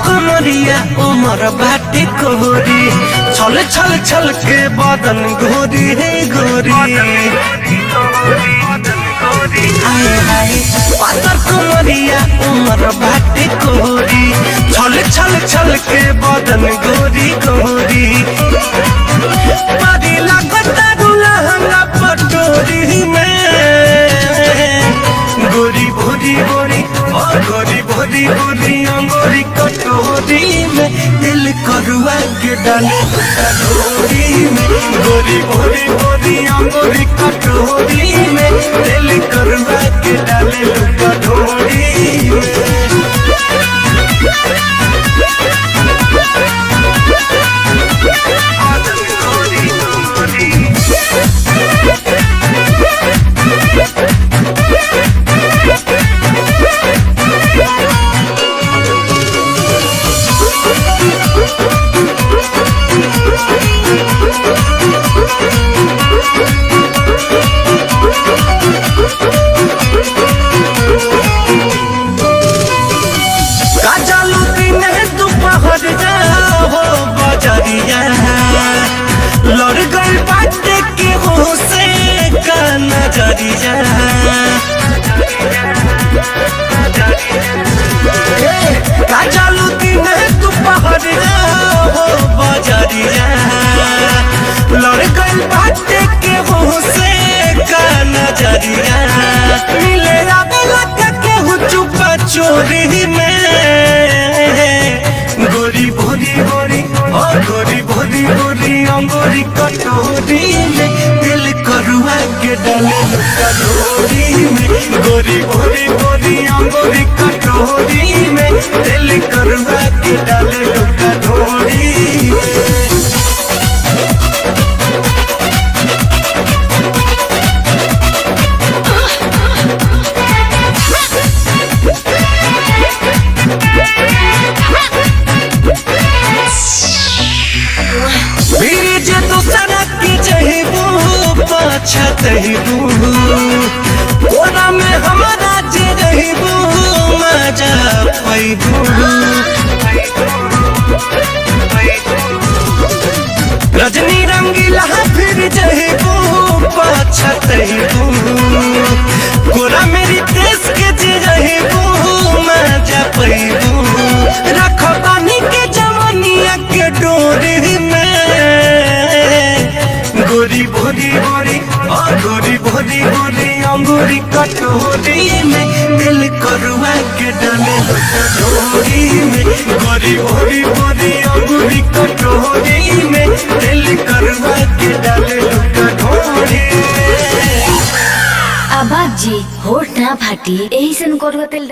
कमरिया उमर बाटे कोहरी छल छल छल के बदन गोरी है गोरी हाय हाय पातर कमरिया उमर बाटे कोहरी छल छल छल के बदन गोरी गोरी पारी लागता दुल्हन पटोरी में गोरी भोरी भोरी और गोरी भोरी भोरी अंगूरी कटोरी में दिल करुआ के डाले कटोरी में गोरी भोरी भोरी अंगूरी कटोरी में दिल करुआ के डाले कटोरी में लड़ गई बाटे के हो से का नजरिया काजलू दिन दोपहर हो बजरिया लड़ गई बाटे के हो से का नजरिया मिले आवेला के हो चुपा चोरी में गोरी भोरी भोरी और गोरी भोरी भोरी अंगूरी कटोरी में दिल करुआ के डाले कटोरी में गोरी भोरी भोरी अंगूरी कटोरी में दिल करुआ के डाले कटोरी में कोना में हमारा जे रहिबू मजा पैबू रजनी रंगीला फिर जहिबू पछतहिबू कोना मेरी देश के जे रहिबू मजा पैबू रख बानी के जवानिया के डोरी में गोरी भोरी भोरी और गोरी भोरी भोरी अंगूरी कटोरी में दिल करुआ के डाले कटोरी में गोरी भोरी भोरी अंगूरी कटोरी में दिल करुआ के डाले कटोरी आबाजी होठ ना फाटी यही सन करवा तेल